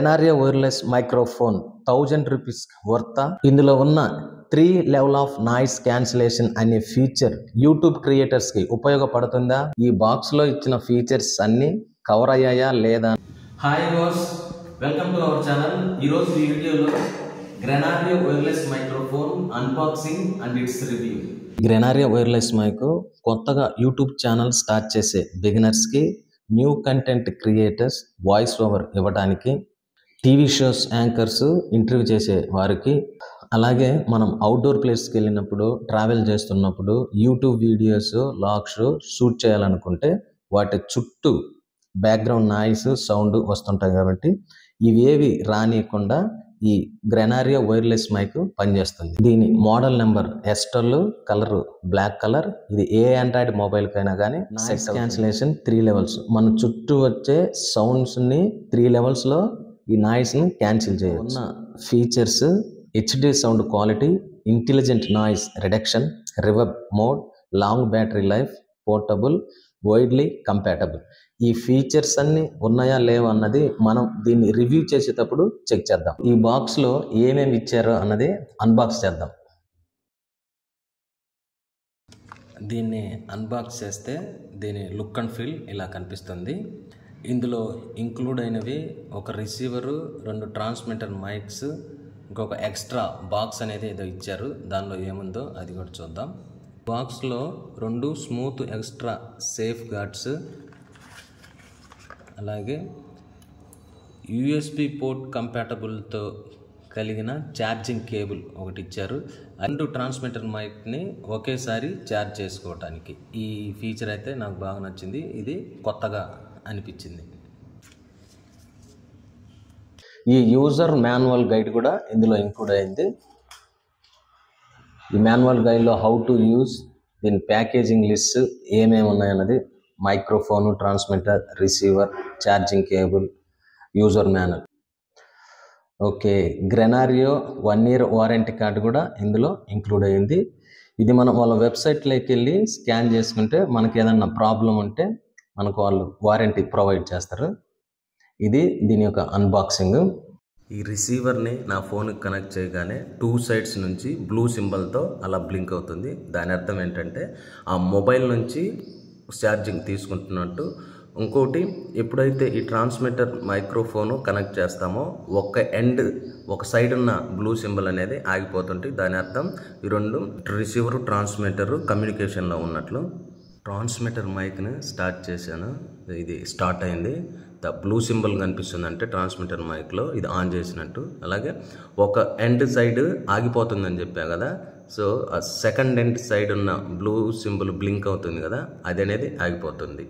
గ్రెనారియో wireless microphone 1000 rupees వర్తా. ఇందులో ఉన్న 3 level of noise cancellation అనే ఫీచర్ యూట్యూబ్ క్రియేటర్స్ కి ఉపయోగపడుతుందా? ఈ బాక్స్ లో ఇచ్చిన ఫీచర్స్ అన్ని కవర్ అయ్యాయా లేదా? హాయ్ వాస్, వెల్కమ్ టు అవర్ ఛానల్. ఈరోజు ఈ వీడియోలో Grenario wireless microphone unboxing and it's review. Grenario wireless mic కొత్తగా యూట్యూబ్ ఛానల్ స్టార్ట్ చేసే బిగినర్స్ కి, new content creators voice over ఇవ్వడానికి, టీవీ షోస్ యాంకర్స్ ఇంటర్వ్యూ చేసే వారికి, అలాగే మనం అవుట్డోర్ ప్లేస్కి వెళ్ళినప్పుడు, ట్రావెల్ చేస్తున్నప్పుడు యూట్యూబ్ వీడియోస్ లాగ్స్ షూట్ చేయాలనుకుంటే వాటి చుట్టూ బ్యాక్గ్రౌండ్ నాయిస్ సౌండ్ వస్తుంటాయి కాబట్టి ఇవేవి రానియకుండా ఈ గ్రెనారియో వైర్లెస్ మైక్ పనిచేస్తుంది. దీని model number S12, colour black colour. ఇది ఏ ఆండ్రాయిడ్ మొబైల్కైనా కానీ నాయిస్ క్యాన్సిలేషన్ 3 లెవెల్స్. మన చుట్టూ వచ్చే సౌండ్స్ని 3 లెవెల్స్లో ఈ నాయిస్ని క్యాన్సిల్ చేయవచ్చు. ఉన్న features HD sound quality, intelligent noise reduction, reverb mode, long battery life, portable, widely compatible. ఈ ఫీచర్స్ అన్ని ఉన్నాయా లేవా అన్నది మనం దీన్ని రివ్యూ చేసేటప్పుడు చెక్ చేద్దాం. ఈ బాక్స్లో ఏమేమి ఇచ్చారో అన్నది అన్బాక్స్ చేద్దాం. దీన్ని అన్బాక్స్ చేస్తే దీని లుక్ అండ్ ఫీల్ ఇలా కనిపిస్తుంది. ఇందులో ఇంక్లూడ్ అయినవి ఒక రిసీవరు, 2 ట్రాన్స్మిటర్ మైక్స్, ఇంకొక ఎక్స్ట్రా బాక్స్ అనేది ఏదో ఇచ్చారు. దానిలో ఏముందో అది కూడా చూద్దాం. బాక్స్లో 2 స్మూత్ ఎక్స్ట్రా సేఫ్ గార్డ్స్, అలాగే USB పోర్ట్ కంపాటబుల్తో కలిగిన ఛార్జింగ్ కేబుల్ ఒకటి ఇచ్చారు. 2 ట్రాన్స్మిటర్ మైక్ని ఒకేసారి ఛార్జ్ చేసుకోవటానికి. ఈ ఫీచర్ అయితే నాకు బాగా నచ్చింది. ఇది కొత్తగా అనిపించింది. ఈ యూజర్ మాన్యువల్ గైడ్ కూడా ఇందులో ఇంక్లూడ్ అయింది. ఈ మాన్యువల్ గైడ్లో హౌ టు యూజ్, దీని ప్యాకేజింగ్ లిస్ట్, ఏమేమి ఉన్నాయన్నది, microphone, transmitter, receiver, charging cable, user manual. Okay, Grenario 1 year warranty card కూడా ఇందులో ఇంక్లూడ్ అయ్యింది. ఇది మనం వాళ్ళ వెబ్సైట్లోకి వెళ్ళి స్కాన్ చేసుకుంటే మనకి ఏదన్నా ప్రాబ్లం ఉంటే మనకు వాళ్ళు వారంటీ ప్రొవైడ్ చేస్తారు. ఇది దీని యొక్క అన్బాక్సింగ్. ఈ రిసీవర్ని నా ఫోన్కి కనెక్ట్ చేయగానే 2 సైడ్స్ నుంచి బ్లూ సింబల్తో అలా బ్లింక్ అవుతుంది. దాని అర్థం ఏంటంటే ఆ మొబైల్ నుంచి ఛార్జింగ్ తీసుకుంటున్నట్టు. ఇంకోటి, ఎప్పుడైతే ఈ ట్రాన్స్మిటర్ మైక్రోఫోను కనెక్ట్ చేస్తామో ఒక సైడ్ ఉన్న బ్లూ సింబల్ అనేది ఆగిపోతుంటే దాని అర్థం ఈ 2 రిసీవర్, ట్రాన్స్మిటర్ కమ్యూనికేషన్లో ఉన్నట్లు. ట్రాన్స్మిటర్ మైక్ని స్టార్ట్ చేశాను. ఇది స్టార్ట్ అయింది. బ్లూ సింబల్ కనిపిస్తుంది అంటే ట్రాన్స్మిటర్ మైక్లో ఇది ఆన్ చేసినట్టు. అలాగే ఒక ఎండ్ సైడ్ ఆగిపోతుందని చెప్పా కదా, సో ఆ సెకండ్ ఎండ్ సైడ్ ఉన్న బ్లూ సింబల్ బ్లింక్ అవుతుంది కదా, అది అనేది ఆగిపోతుంది.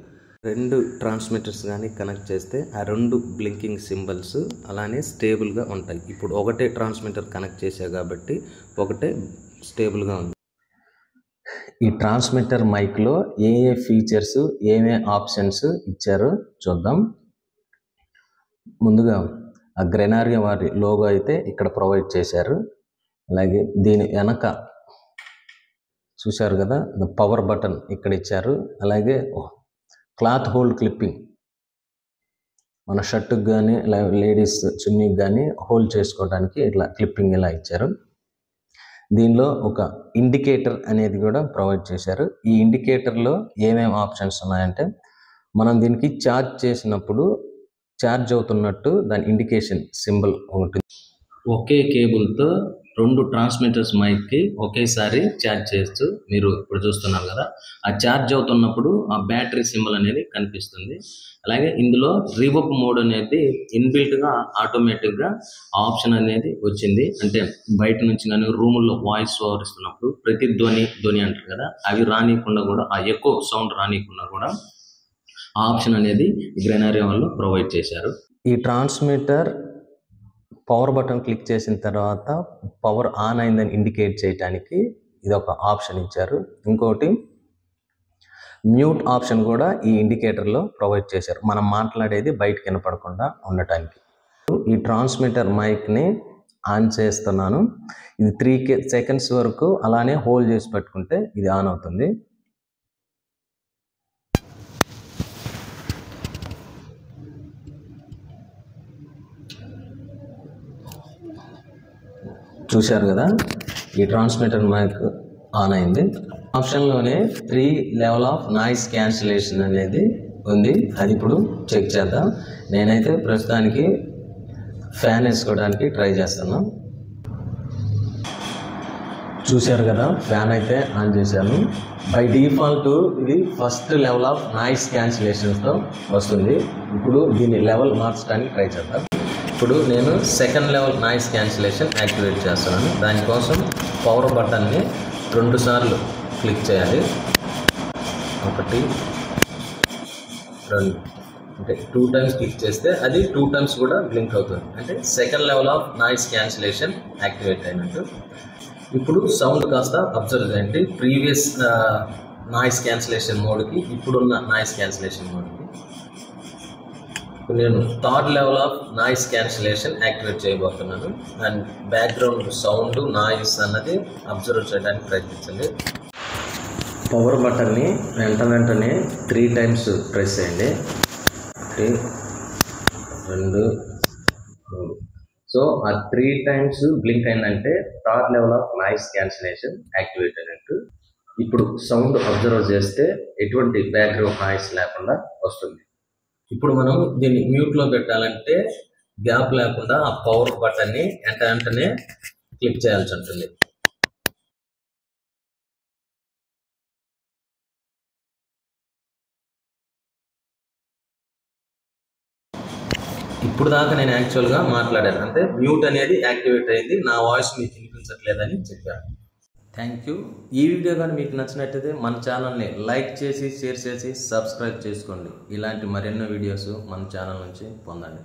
2 ట్రాన్స్మిటర్స్ కానీ కనెక్ట్ చేస్తే ఆ 2 బ్లింకింగ్ సింబల్స్ అలానే స్టేబుల్గా ఉంటాయి. ఇప్పుడు ఒకటే ట్రాన్స్మిటర్ కనెక్ట్ చేసా కాబట్టి ఒకటే స్టేబుల్గా ఉంది. ఈ ట్రాన్స్మిటర్ మైక్లో ఏ ఫీచర్స్, ఏమే ఆప్షన్స్ ఇచ్చారో చూద్దాం. ముందుగా ఆ గ్రెనారియో వారి లోగో అయితే ఇక్కడ ప్రొవైడ్ చేశారు. అలాగే దీని వెనక చూశారు కదా, పవర్ బటన్ ఇక్కడ ఇచ్చారు. అలాగే క్లాత్ హోల్డ్ క్లిప్పింగ్, మన షర్టుకి కానీ లేడీస్ చున్నీకి కానీ హోల్డ్ చేసుకోవడానికి ఇట్లా క్లిప్పింగ్ ఇలా ఇచ్చారు. దీనిలో ఒక ఇండికేటర్ అనేది కూడా ప్రొవైడ్ చేశారు. ఈ ఇండికేటర్లో ఏమేమి ఆప్షన్స్ ఉన్నాయంటే, మనం దీనికి ఛార్జ్ చేసినప్పుడు ఛార్జ్ అవుతున్నట్టు దాని ఇండికేషన్ సింబల్ ఒకటి. ఒకే కేబుల్తో 2 ట్రాన్స్మిటర్స్ మైక్కి ఒకేసారి ఛార్జ్ చేయొచ్చు. మీరు ఇప్పుడు చూస్తున్నారు కదా, ఆ ఛార్జ్ అవుతున్నప్పుడు ఆ బ్యాటరీ సింబల్ అనేది కనిపిస్తుంది. అలాగే ఇందులో రివర్బ్ మోడ్ అనేది ఇన్బిల్ట్గా ఆటోమేటిక్గా ఆప్షన్ అనేది వచ్చింది. అంటే బయట నుంచి కానీ రూముల్లో వాయిస్ ఓవర్ ఇస్తున్నప్పుడు ప్రతి ధ్వని అంటారు కదా, అవి రానియకుండా కూడా, ఆ ఎకో సౌండ్ రానియకుండా కూడా ఆప్షన్ అనేది గ్రెనారియో వాళ్ళు ప్రొవైడ్ చేశారు. ఈ ట్రాన్స్మిటర్ పవర్ బటన్ క్లిక్ చేసిన తర్వాత పవర్ ఆన్ అయిందని ఇండికేట్ చేయడానికి ఇది ఒక ఆప్షన్ ఇచ్చారు. ఇంకోటి మ్యూట్ ఆప్షన్ కూడా ఈ ఇండికేటర్లో ప్రొవైడ్ చేశారు, మనం మాట్లాడేది బయటకు వినపడకుండా ఉండటానికి. ఈ ట్రాన్స్మిటర్ మైక్ని ఆన్ చేస్తున్నాను. ఇది 3 సెకండ్స్ వరకు అలానే హోల్డ్ చేసి పెట్టుకుంటే ఇది ఆన్ అవుతుంది. చూశారు కదా, ఈ ట్రాన్స్మిటర్ మైక్ ఆన్ అయింది. ఆప్షన్లోనే 3 లెవెల్ ఆఫ్ నాయిస్ క్యాన్సిలేషన్ అనేది ఉంది. అది ఇప్పుడు చెక్ చేద్దాం. నేనైతే ప్రస్తుతానికి ఫ్యాన్ వేసుకోవడానికి ట్రై చేస్తున్నాను. చూశారు కదా, ఫ్యాన్ అయితే ఆన్ చేశాను. బై డిఫాల్ట్ ఇది ఫస్ట్ లెవెల్ ఆఫ్ నాయిస్ క్యాన్సిలేషన్స్తో వస్తుంది. ఇప్పుడు దీన్ని లెవెల్ మార్చడానికి ట్రై చేద్దాం. ఇప్పుడు నేను second level noise cancellation activate చేస్తున్నాను. దానికోసం పవర్ బటన్ని 2 సార్లు క్లిక్ చేయాలి. 1 2 అంటే 2 టైమ్స్ క్లిక్ చేస్తే అది 2 టైమ్స్ కూడా బ్లింక్ అవుతుంది. అంటే second level of noise cancellation activate అయినట్టు. ఇప్పుడు సౌండ్ కాస్త అబ్జర్వ్ చేయండి. ప్రీవియస్ నాయిస్ క్యాన్సిలేషన్ మోడ్కి ఇప్పుడున్న నాయిస్ క్యాన్సిలేషన్ మోడ్కి నేను third level of noise cancellation activate చేయబోతున్నాను. అండ్ బ్యాక్గ్రౌండ్ సౌండ్ నాయిస్ అన్నది అబ్జర్వ్ చేయడానికి ప్రయత్నించండి. పవర్ బటన్ని వెంటనే 3 టైమ్స్ ప్రెస్ చేయండి. 1 2 3. సో ఆ 3 టైమ్స్ బ్లింక్ అయిందంటే third level of noise cancellation activate అయినట్టు. ఇప్పుడు సౌండ్ అబ్జర్వ్ చేస్తే ఎటువంటి బ్యాక్గ్రౌండ్ నాయిస్ లేకుండా వస్తుంది. ఇప్పుడు మనం దీన్ని మ్యూట్లో పెట్టాలంటే గ్యాప్ లేకుండా ఆ పవర్ బటన్ని వెంటనే క్లిక్ చేయాల్సి ఉంటుంది. ఇప్పుడు దాకా నేను యాక్చువల్గా మాట్లాడాను, అంటే మ్యూట్ అనేది యాక్టివేట్ అయింది, నా వాయిస్ మీకు వినిపించట్లేదని చెప్పాను. Thank you. ఈ వీడియో కానీ మీకు నచ్చినట్టయితే మన ఛానల్ని లైక్ చేసి, షేర్ చేసి, సబ్స్క్రైబ్ చేసుకోండి. ఇలాంటి మరెన్నో వీడియోస్ మన ఛానల్ నుంచి పొందండి.